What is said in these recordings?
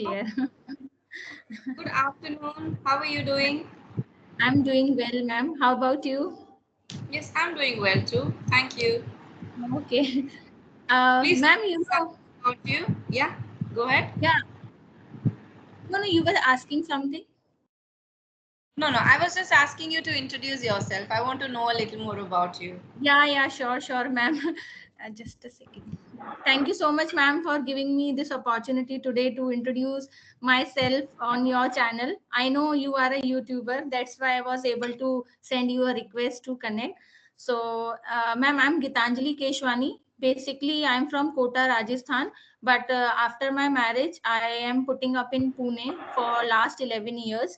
clear. Good afternoon. How are you doing? I'm doing well, ma'am. How about you? Yes, I'm doing well too. Thank you. Okay. Please tell Ma'am, me something about you. Yeah, go ahead. yeah, no, you were asking something. No, no, I was just asking you to introduce yourself. I want to know a little more about you. Yeah, sure, ma'am. Just a second. Thank you so much, ma'am, for giving me this opportunity today to introduce myself on your channel. I know you are a YouTuber. That's why I was able to send you a request to connect. So, ma'am, I'm Gitanjali Keshwani. Basically, I'm from Kota, Rajasthan. But after my marriage, I am putting up in Pune for last 11 years.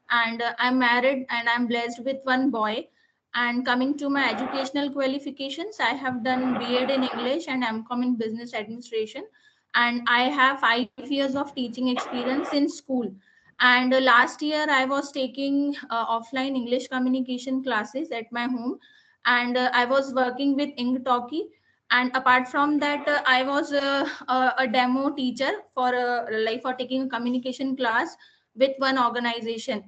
And I'm married and I'm blessed with one boy. And coming to my educational qualifications, I have done B.Ed in English and M.Com in Business Administration. And I have 5 years of teaching experience in school. And last year, I was taking offline English communication classes at my home. And I was working with Inktalki. And apart from that, I was a demo teacher for taking a communication class with one organization.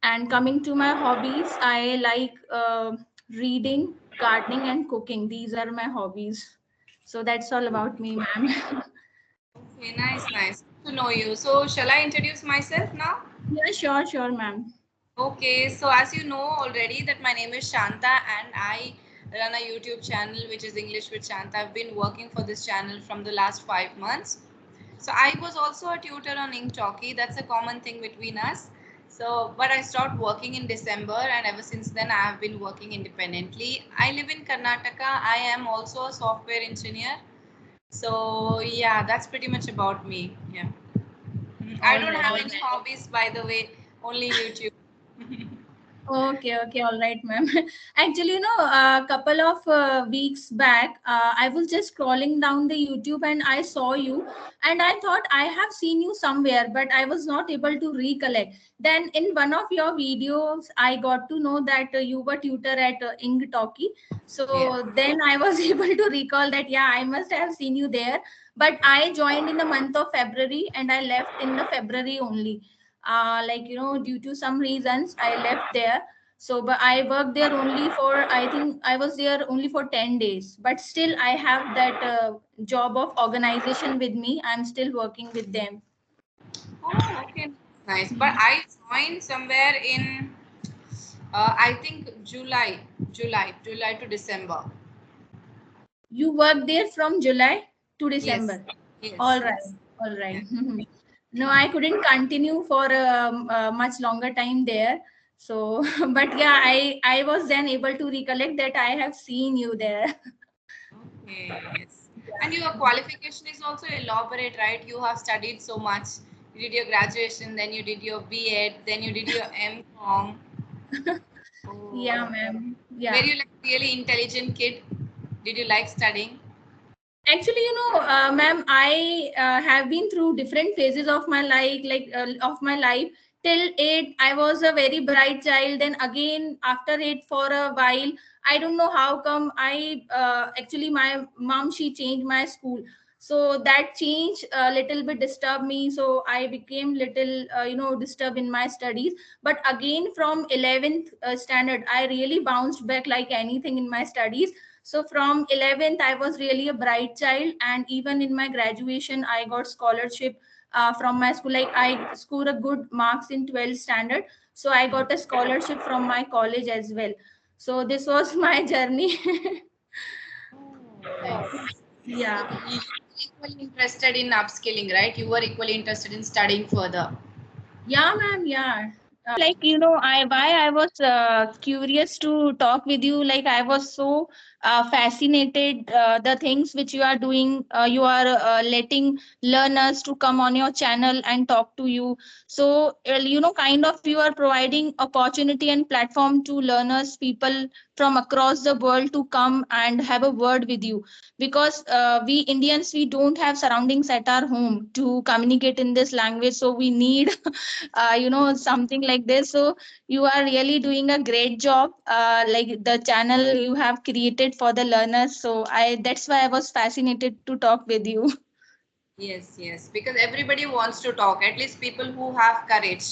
And coming to my hobbies, I like reading, gardening, and cooking. These are my hobbies. So that's all about me, ma'am. Okay, nice, nice. Good to know you. So, shall I introduce myself now? Yeah, sure, ma'am. Okay, so as you know already that my name is Shanta and I run a YouTube channel which is English with Shanta. I've been working for this channel from the last 5 months. So I was also a tutor on Inktalki. That's a common thing between us. So, but I stopped working in December and ever since then I have been working independently. I live in Karnataka. I am also a software engineer. So yeah, that's pretty much about me. Yeah. I All don't right. have any hobbies by the way, only YouTube. Okay, all right, ma'am. Actually, a couple of weeks back, I was just scrolling down the YouTube and I saw you, and I thought I have seen you somewhere, but I was not able to recollect. Then, in one of your videos, I got to know that you were tutor at Inktalki. Yeah. So then I was able to recall that, yeah, I must have seen you there. But I joined in the month of February and I left in the February only. Due to some reasons I left there. So but I worked there only for, I think I was there only for 10 days, but still I have that job of organization with me. I'm still working with them. Oh, okay. Nice. But I joined somewhere in, I think July to December. You worked there from July to Yes. December. Yes. All right, Yes. all Yeah. right. No, I couldn't continue for a much longer time there. So but yeah, I was then able to recollect that I have seen you there. Okay. Yes. And your qualification is also elaborate, right? You have studied so much. You did your graduation, then you did your B.Ed, then you did your M.Com. Yeah, Oh. ma'am. Were Yeah. you like really intelligent kid? Did you like studying? Actually, ma'am, I have been through different phases of my life, of my life. Till eight, I was a very bright child. Then again, after eight, for a while, I don't know how come. Actually, my mom, she changed my school, so that change a little bit disturbed me. So I became little, disturbed in my studies. But again, from 11th standard, I really bounced back like anything in my studies. So from 11th, I was really a bright child, and even in my graduation, I got scholarship from my school. Like I scored a good marks in 12th standard, so I got a scholarship from my college as well. So this was my journey. Nice. So Yeah. you were equally interested in upskilling, right? You were equally interested in studying further. Yeah, ma'am. Yeah. I why I was curious to talk with you. Like I was so fascinated the things which you are doing. You are letting learners to come on your channel and talk to you. So kind of you are providing opportunity and platform to learners, people from across the world to come and have a word with you, because we Indians, we don't have surroundings at our home to communicate in this language, so we need something like this. So you are really doing a great job, like the channel you have created for the learners. So I that's why I was fascinated to talk with you. Yes, yes, because everybody wants to talk, at least people who have courage.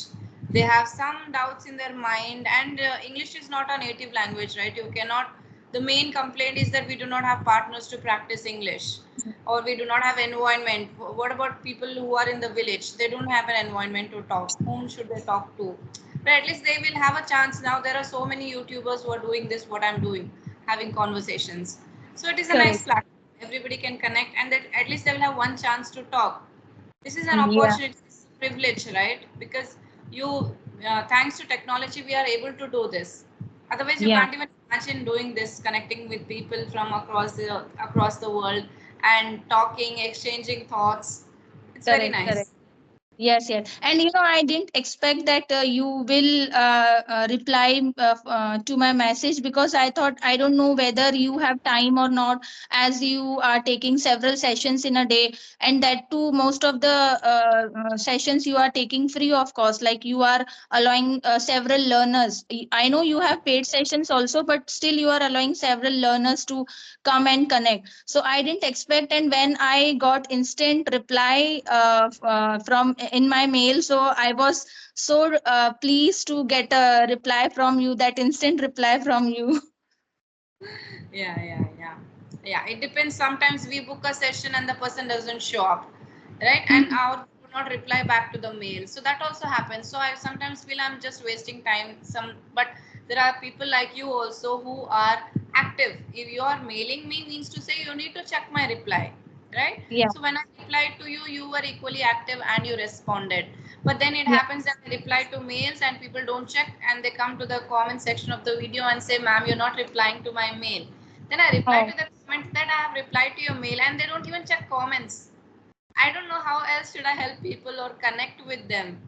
They have some doubts in their mind, and English is not a native language, right? You cannot, the main complaint is that we do not have partners to practice English, or we do not have environment. What about people who are in the village? They don't have an environment to talk. Whom should they talk to? But at least they will have a chance now. There are so many YouTubers who are doing this, what I'm doing, having conversations. So it is a nice Correct. platform. Everybody can connect, and that at least they will have one chance to talk. This is an Yeah. opportunity, this is a privilege, right? Because you, thanks to technology, we are able to do this. Otherwise, you Yeah. can't even imagine doing this, connecting with people from across the world and talking, exchanging thoughts. It's very Correct. Correct. nice. Yes, yes. And I didn't expect that you will reply to my message, because I thought, I don't know whether you have time or not, as you are taking several sessions in a day, and that too, most of the sessions you are taking free of cost, like you are allowing several learners. I know you have paid sessions also, but still you are allowing several learners to come and connect. So I didn't expect, and when I got instant reply from in my mail, so I was so pleased to get a reply from you, that instant reply from you. Yeah, it depends. Sometimes we book a session and the person doesn't show up, right? And our do not reply back to the mail, so that also happens. So I sometimes feel I'm just wasting time. But there are people like you also who are active. If you are mailing me, means to say you need to check my reply, right? Yeah. So when I replied to you, you were equally active and you responded. But then it Yeah. happens that I reply to mails and people don't check, and they come to the comment section of the video and say, ma'am, you're not replying to my mail. Then I reply Oh. to the comment that I have replied to your mail, and they don't even check comments. I don't know how else should I help people or connect with them.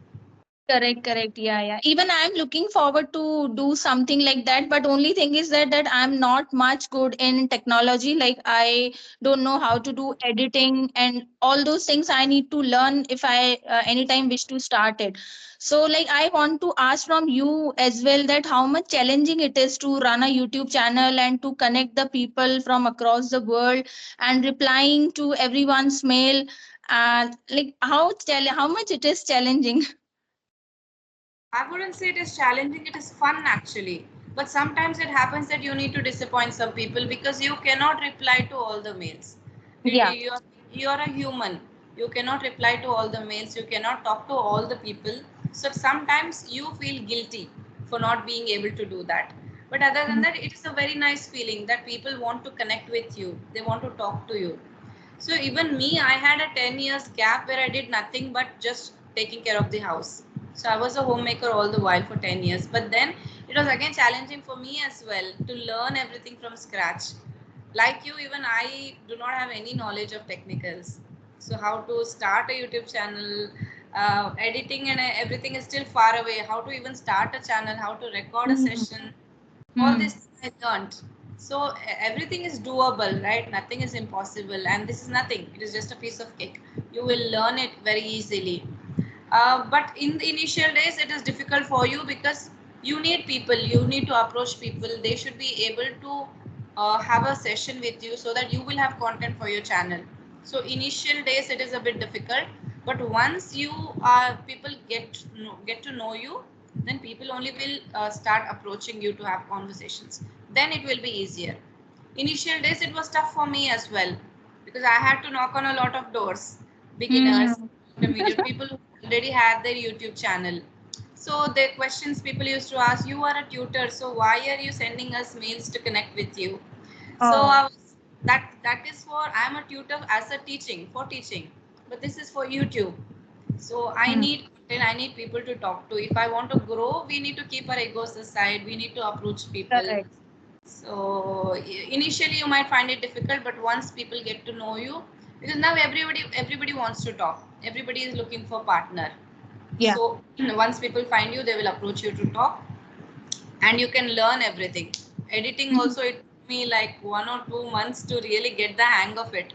Correct, correct. Yeah, yeah. Even I'm looking forward to do something like that. But only thing is that I'm not much good in technology. Like, I don't know how to do editing and all those things I need to learn if I anytime wish to start it. So, like, I want to ask from you as well, that how much challenging it is to run a YouTube channel and to connect the people from across the world and replying to everyone's mail. Like, how much it is challenging. I wouldn't say it is challenging, it is fun actually. But sometimes it happens that you need to disappoint some people because you cannot reply to all the mails. Yeah. You're a human. You cannot reply to all the mails. You cannot talk to all the people. So sometimes you feel guilty for not being able to do that. But other than that, it is a very nice feeling that people want to connect with you. They want to talk to you. So even me, I had a 10 years gap where I did nothing but just taking care of the house. So I was a homemaker all the while for 10 years. But then it was again challenging for me as well to learn everything from scratch. Like you, even I do not have any knowledge of technicals. So how to start a YouTube channel, editing and everything is still far away. How to even start a channel, how to record a Mm. session, all Hmm. this I learned. So everything is doable, right? Nothing is impossible, and this is nothing. It is just a piece of cake. You will learn it very easily. But in the initial days, it is difficult for you because you need people. You need to approach people. They should be able to have a session with you so that you will have content for your channel. So initial days, it is a bit difficult. But once you are people get to know you, then people only will start approaching you to have conversations. Then it will be easier. Initial days it was tough for me as well because I had to knock on a lot of doors. Beginners, Hmm. intermediate people who already had their YouTube channel. So the questions people used to ask, you are a tutor, so why are you sending us mails to connect with you? So Oh. that is for, I'm a tutor as a teaching for teaching, but this is for YouTube. So I Hmm. need content, I need people to talk to. If I want to grow, we need to keep our egos aside. We need to approach people. Correct. So initially you might find it difficult, but once people get to know you, because now everybody wants to talk. Everybody is looking for partner. Yeah. So once people find you, they will approach you to talk, and you can learn everything. Editing Mhm. also, it took me like 1 or 2 months to really get the hang of it.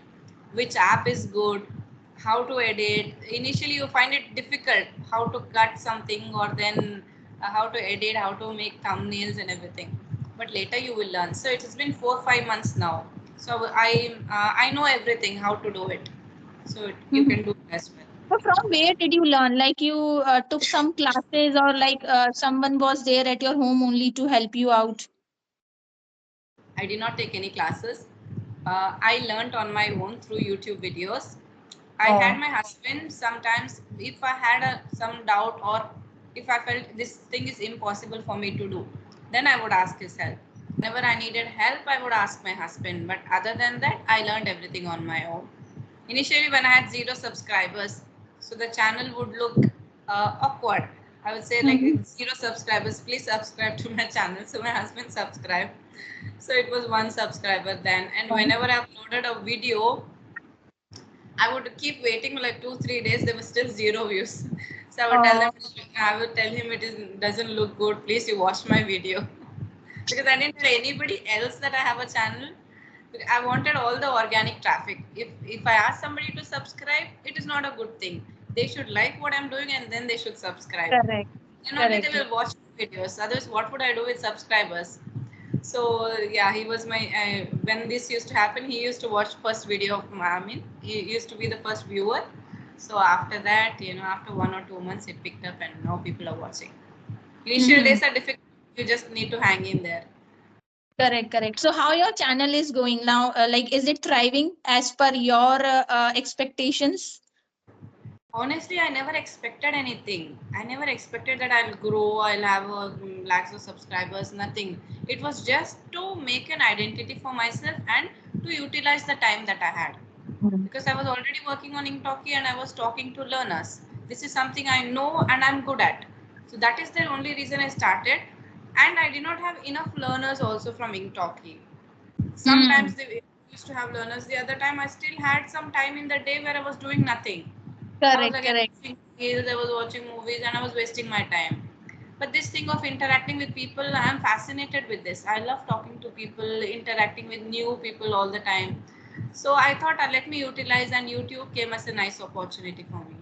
Which app is good, how to edit. Initially you find it difficult how to cut something, or then how to edit, how to make thumbnails and everything. But later you will learn. So it has been 4 or 5 months now. So I know everything how to do it. So you can do it as well. So from where did you learn? Like you took some classes, or like someone was there at your home only to help you out? I did not take any classes. I learned on my own through YouTube videos. I had Oh. my husband sometimes if I had some doubt, or if I felt this thing is impossible for me to do, then I would ask his help. Whenever I needed help, I would ask my husband. But other than that, I learned everything on my own. Initially, when I had 0 subscribers, so the channel would look awkward. I would say like, Mhm. 0 subscribers, please subscribe to my channel. So my husband subscribed. So it was 1 subscriber then. And whenever I uploaded a video, I would keep waiting like 2-3 days. There was still 0 views. So I would tell them, Oh, I would tell him it doesn't look good. Please, you watch my video. Because I didn't tell anybody else that I have a channel. I wanted all the organic traffic. If I ask somebody to subscribe, it is not a good thing. They should like what I'm doing and then they should subscribe. correct. And only they Correct. will watch videos. Otherwise, what would I do with subscribers? So yeah, he was my when this used to happen, he used to watch first video of my, I mean, he used to be the first viewer. So after that, after 1 or 2 months, it picked up and now people are watching. Initial Mhm. days are difficult. You just need to hang in there. Correct, correct. So how your channel is going now? Like, is it thriving as per your expectations? Honestly, I never expected anything. I never expected that I'll grow, I'll have lakhs of subscribers, nothing. It was just to make an identity for myself and to utilize the time that I had. Because I was already working on Inktalki and I was talking to learners. This is something I know and I'm good at. So that is the only reason I started. And I did not have enough learners also from Inktalki. Sometimes Mm. they used to have learners. The other time I still had some time in the day where I was doing nothing. I was Correct, again correct. watching reels, I was watching movies, and I was wasting my time. But this thing of interacting with people, I am fascinated with this. I love talking to people, interacting with new people all the time. So I thought, let me utilize, and YouTube came as a nice opportunity for me.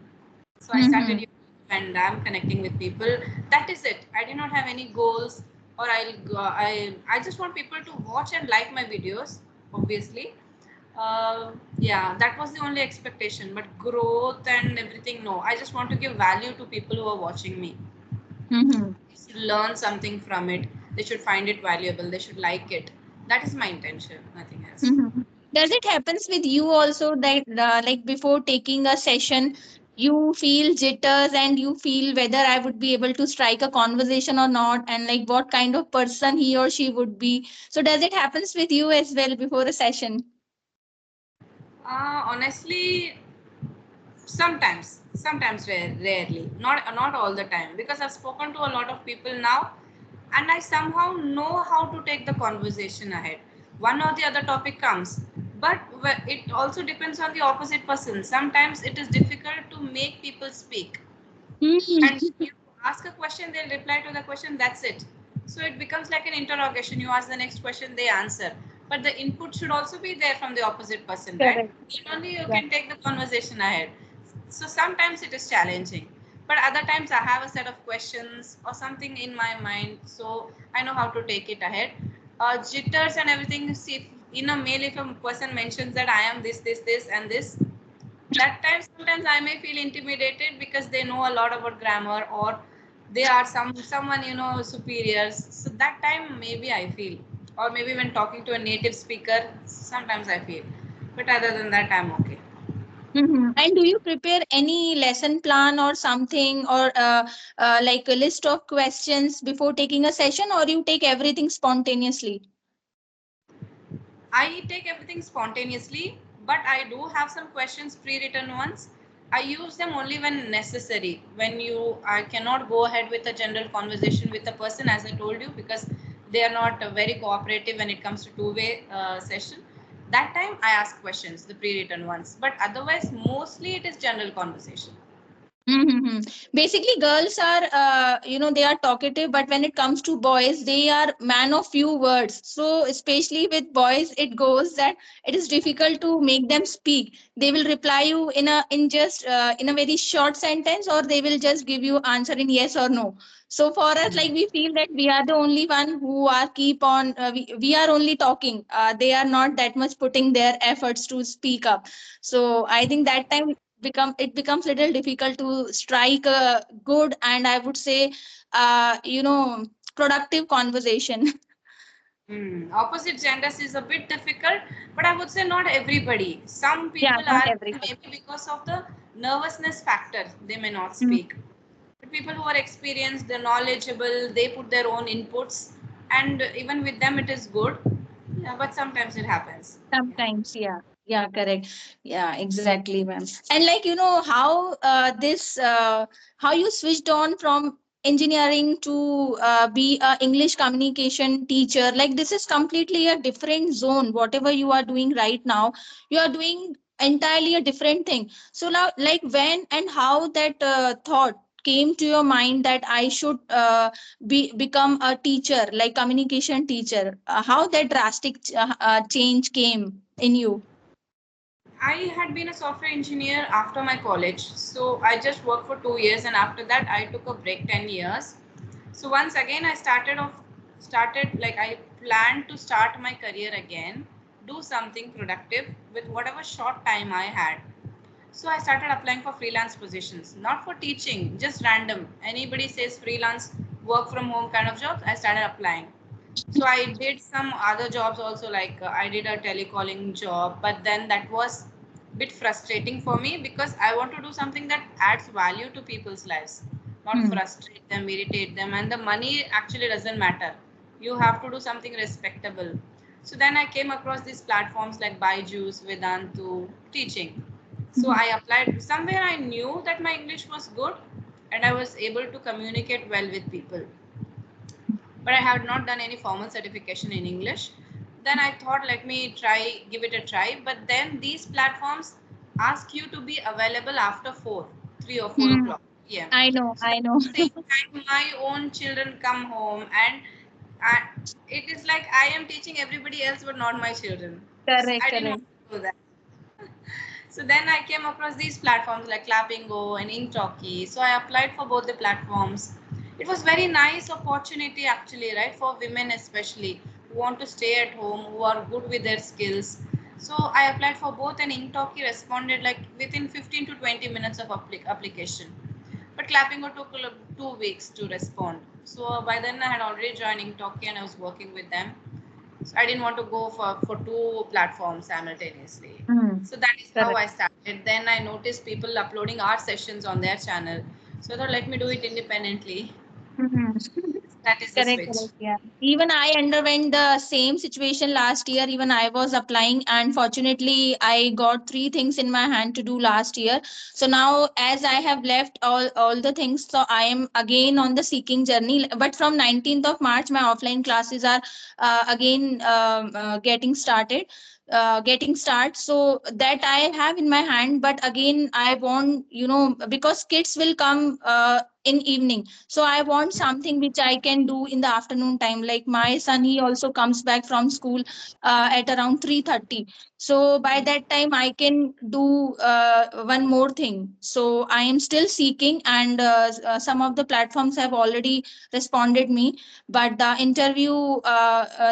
So I started Mm-hmm. YouTube and I'm connecting with people. That is it. I did not have any goals, or I just want people to watch and like my videos, obviously. Yeah, that was the only expectation. But growth and everything, no. I just want to give value to people who are watching me. Mm-hmm. They should learn something from it. They should find it valuable. They should like it. That is my intention, nothing else. Mm-hmm. Does it happens with you also that like before taking a session, you feel jitters and you feel whether I would be able to strike a conversation or not, and like what kind of person he or she would be? So does it happens with you as well before a session? Honestly, sometimes rarely, not all the time, because I've spoken to a lot of people now, and I somehow know how to take the conversation ahead. One or the other topic comes, but it also depends on the opposite person. Sometimes it is difficult to make people speak, and Mm-hmm. you ask a question, they'll reply to the question, that's it. So it becomes like an interrogation. You ask the next question, they answer, but the input should also be there from the opposite person, right? Correct. Then only you Yeah. can take the conversation ahead. So sometimes it is challenging, but other times I have a set of questions or something in my mind, so I know how to take it ahead. Jitters and everything, see, in a mail, if a person mentions that I am this and this, that time sometimes I may feel intimidated because they know a lot about grammar, or they are someone superiors. So that time maybe I feel, or maybe when talking to a native speaker, sometimes I feel. But other than that, I'm okay. Mm-hmm. And do you prepare any lesson plan or something, or like a list of questions before taking a session, or you take everything spontaneously? I take everything spontaneously, but I do have some questions pre-written ones. I use them only when necessary. I cannot go ahead with a general conversation with a person, as I told you, because they are not very cooperative when it comes to two-way session. That time I ask questions, the pre-written ones. But otherwise, mostly it is general conversation. Mm-hmm. Basically, girls are, they are talkative, but when it comes to boys, they are man of few words. So, especially with boys, it goes that it is difficult to make them speak. They will reply you in a very short sentence, or they will just give you answer in yes or no. So for us, like, we feel that we are the only one who are keep on. We are only talking. They are not that much putting their efforts to speak up. So I think that time becomes little difficult to strike a good, and I would say, productive conversation. Opposite genders is a bit difficult, but I would say not everybody. Some Yeah, people not are, everybody. maybe because of the nervousness factor, they may not Mm. speak. But people who are experienced, they're knowledgeable, they put their own inputs, and even with them it is good. Yeah, but sometimes it happens. Sometimes, yeah. Yeah, correct. Yeah, exactly, ma'am. And like, how how you switched on from engineering to be a English communication teacher. Like, this is completely a different zone. Whatever you are doing right now, you are doing entirely a different thing. So now, like, when and how that thought came to your mind that I should become a teacher, like communication teacher, how that drastic change came in you? I had been a software engineer after my college, so I just worked for 2 years, and after that I took a break 10 years. So once again I started like I planned to start my career again, do something productive with whatever short time I had. So I started applying for freelance positions, not for teaching, just random. Anybody says freelance, work from home kind of jobs, I started applying. So I did some other jobs also, like I did a telecalling job, but then that was a bit frustrating for me because I want to do something that adds value to people's lives, not Hmm. frustrate them, irritate them, and the money actually doesn't matter. You have to do something respectable. So then I came across these platforms like Byju's, Vedantu, teaching. So Mhm. I applied. Somewhere I knew that my English was good and I was able to communicate well with people, but I had not done any formal certification in English. Then I thought, let me try, give it a try. But then these platforms ask you to be available after 3 or 4 Hmm. o'clock p.m. I know, So I at know. the same time, my own children come home, and I, it is like I am teaching everybody else, but not my children. So Correct, I didn't correct. want to do that. So then I came across these platforms like Clapping Go and Inktalki. So I applied for both the platforms. It was very nice opportunity actually, right? For women especially who want to stay at home, who are good with their skills. So I applied for both, and Inktalki responded like within 15 to 20 minutes of application. But Clapping Go took 2 weeks to respond. So by then I had already joined Inktalki and I was working with them. So I didn't want to go for two platforms simultaneously. Hmm. So that is how Correct. I started. Then I noticed people uploading art sessions on their channel. So I thought, let me do it independently. Mhm. That is the Correct, switch. correct. Yeah. Even I underwent the same situation last year. Even I was applying, and fortunately, I got three things in my hand to do last year. So now, as I have left all the things, so I am again on the seeking journey. But from 19th of March, my offline classes are again getting started. Getting start, so that I have in my hand. But again, I want, because kids will come in evening, so I want something which I can do in the afternoon time. Like my son, he also comes back from school at around 3:30. So by that time I can do one more thing. So I am still seeking, and some of the platforms have already responded me, but the interview,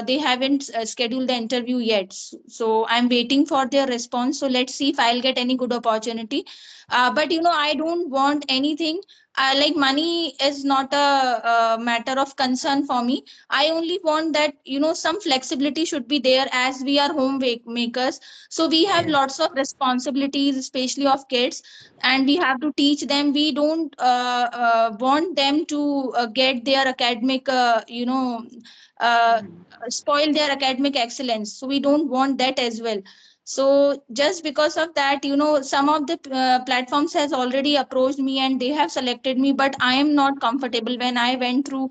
they haven't scheduled the interview yet. So I'm waiting for their response. So let's see if I'll get any good opportunity. But I don't want anything, like, money is not a matter of concern for me. I only want that, some flexibility should be there, as we are makers. So we have Yes. lots of responsibilities, especially of kids, and we have to teach them. We don't want them to get their academic, uh, Mhm. spoil their academic excellence. So we don't want that as well. So just because of that, some of the platforms has already approached me and they have selected me, but I am not comfortable when I went through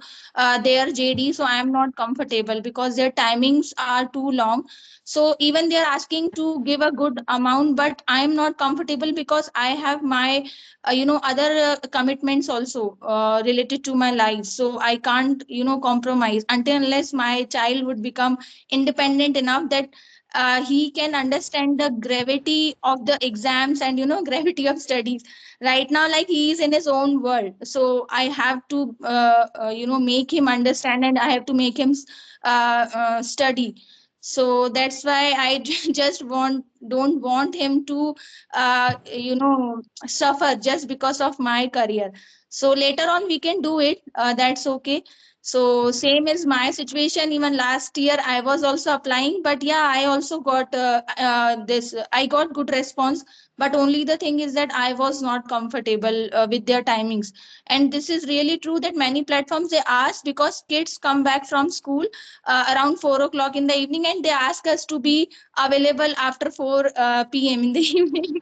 their JD. So I am not comfortable because their timings are too long. So even they are asking to give a good amount, but I am not comfortable because I have my, other commitments also related to my life. So I can't, compromise until unless my child would become independent enough that he can understand the gravity of the exams and gravity of studies. Right now, like, he is in his own world, so I have to make him understand, and I have to make him study. So that's why I just don't want him to suffer just because of my career. So later on we can do it, that's okay. So same is my situation. Even last year I was also applying, but yeah, I also got this. I got good response, but only the thing is that I was not comfortable with their timings. And this is really true that many platforms they ask, because kids come back from school around 4 o'clock in the evening, and they ask us to be available after 4 p.m. in the evening.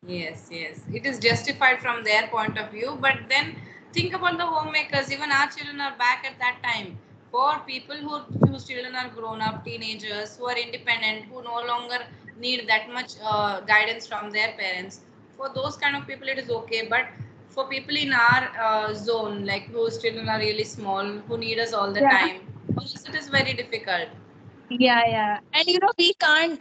Yes, yes. It is justified from their point of view, but then think about the homemakers. Even our children are back at that time. For people whose children are grown up, teenagers who are independent, who no longer need that much guidance from their parents. For those kind of people, it is okay. But for people in our zone, like whose children are really small, who need us all the Yeah. time, for us it is very difficult. Yeah, yeah. And we can't,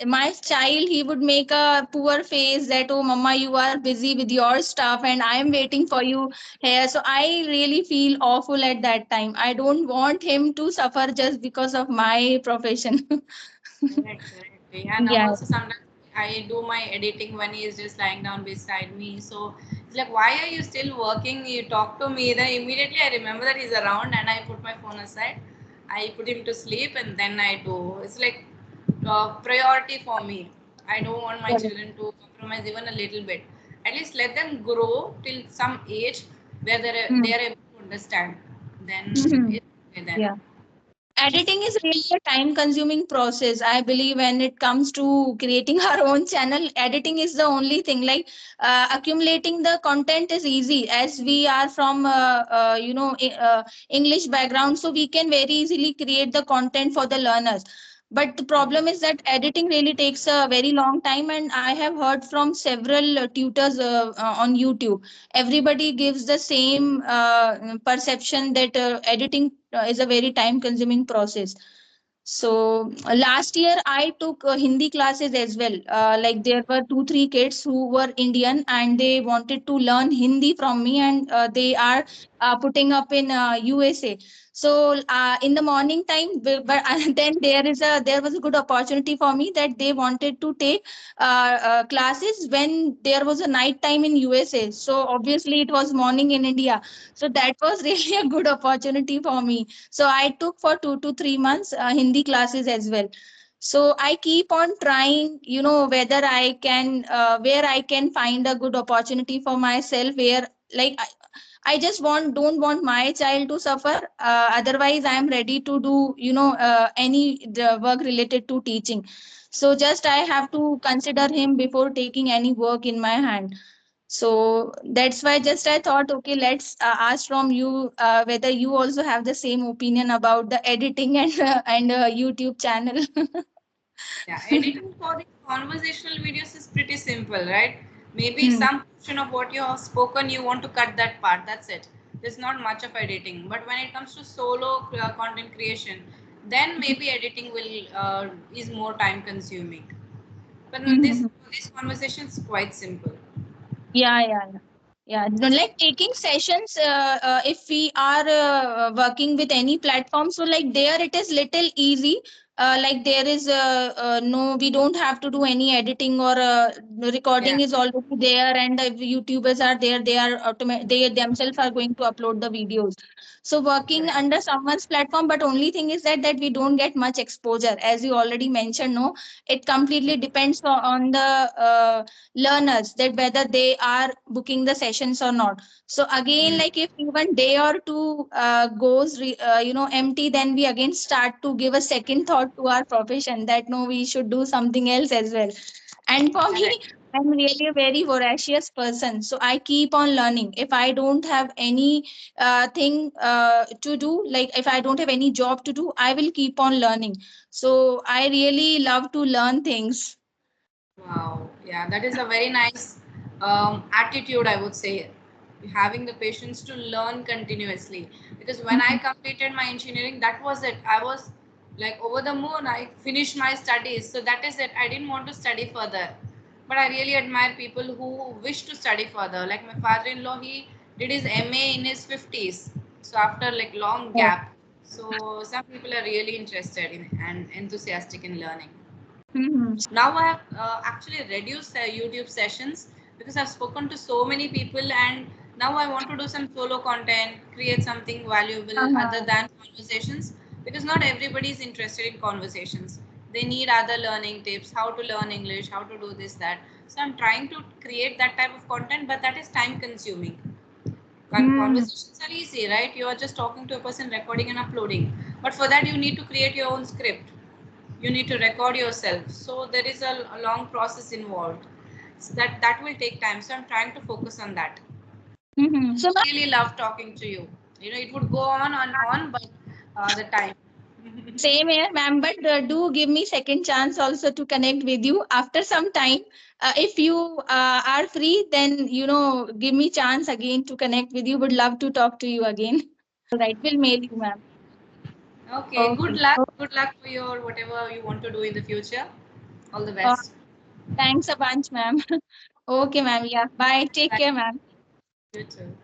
my child, he would make a poor face that, oh, mama, you are busy with your stuff and I am waiting for you here. So I really feel awful at that time. I don't want him to suffer just because of my profession. Correct, correct. Yeah, now Yeah. also sometimes I do my editing when he is just lying down beside me. So it's like, why are you still working? You talk to me. Then immediately I remember that he's around and I put my phone aside. I put him to sleep and then I do. It's like priority for me. I don't want my children to compromise even a little bit. At least let them grow till some age where they Mm. are able to understand. Then Mhm. it's okay then. Yeah. Editing is really a time consuming process. I believe when it comes to creating our own channel, editing is the only thing. Like, accumulating the content is easy, as we are from English background, so we can very easily create the content for the learners. But the problem is that editing really takes a very long time, and I have heard from several tutors on YouTube. Everybody gives the same perception that editing is a very time consuming process. So last year I took Hindi classes as well. Like, there were 2 3 kids who were Indian and they wanted to learn Hindi from me, and they are putting up in USA. So in the morning time, but then there was a good opportunity for me that they wanted to take classes when there was a night time in USA. So obviously it was morning in India. So that was really a good opportunity for me. So I took for 2 to 3 months Hindi classes as well. So I keep on trying, whether I can, where I can find a good opportunity for myself, where, like, I just don't want my child to suffer. Otherwise, I am ready to do, any the work related to teaching. So just I have to consider him before taking any work in my hand. So that's why just I thought, okay, let's ask from you whether you also have the same opinion about the editing and YouTube channel. Yeah, editing for these conversational videos is pretty simple, right? Maybe Hmm. some portion of what you have spoken, you want to cut that part. That's it. There's not much of editing. But when it comes to solo content creation, then maybe editing will is more time consuming. But Mhm. this conversation is quite simple. Yeah, yeah, yeah. Yeah, like taking sessions, if we are working with any platform, so like there it is little easy. Like, there is no, we don't have to do any editing, or the Yeah, recording is already there, and the YouTubers are there. They are they themselves are going to upload the videos. So working correct. under someone's platform, but only thing is that we don't get much exposure, as you already mentioned. No, it completely depends on the learners, that whether they are booking the sessions or not. So again, Mm. like, if even day or two goes empty, then we again start to give a second thought thought to our profession that no, we should do something else as well. And for me, Correct. I'm really a very voracious person, so I keep on learning. If I don't have any thing to do, like if I don't have any job to do, I will keep on learning. So I really love to learn things. Wow. Yeah, that is a very nice attitude, I would say. Having the patience to learn continuously. Because when I Mhm. completed my engineering, that was it. I was like over the moon. I finished my studies. So that is it. I didn't want to study further. But I really admire people who wish to study further. Like my father-in-law, he did his MA in his 50s. So after like long Oh. gap. So some people are really interested in and enthusiastic in learning. Mhm. Now I have actually reduced YouTube sessions because I've spoken to so many people, and now I want to do some solo content, create something valuable other Uh-huh. than conversations, because not everybody is interested in conversations. They need other learning tips, how to learn English, how to do this, that. So I'm trying to create that type of content, but that is time consuming. Mm. Conversations are easy, right? You are just talking to a person, recording and uploading. But for that, you need to create your own script. You need to record yourself. So there is a long process involved. So that will take time. So I'm trying to focus on that. Mhm. So, I really love talking to you. You know, it would go on and on, but the time. same here, ma'am. But do give me second chance also to connect with you after some time. If you are free, then give me chance again to connect with you. Would love to talk to you again. All right, we'll mail you, ma'am. Okay, good Okay. luck. Good luck for your whatever you want to do in the future. All the Uh, best. Thanks a bunch, ma'am. Okay, ma'am. Yeah. Bye. Take Bye. care, ma'am. You too.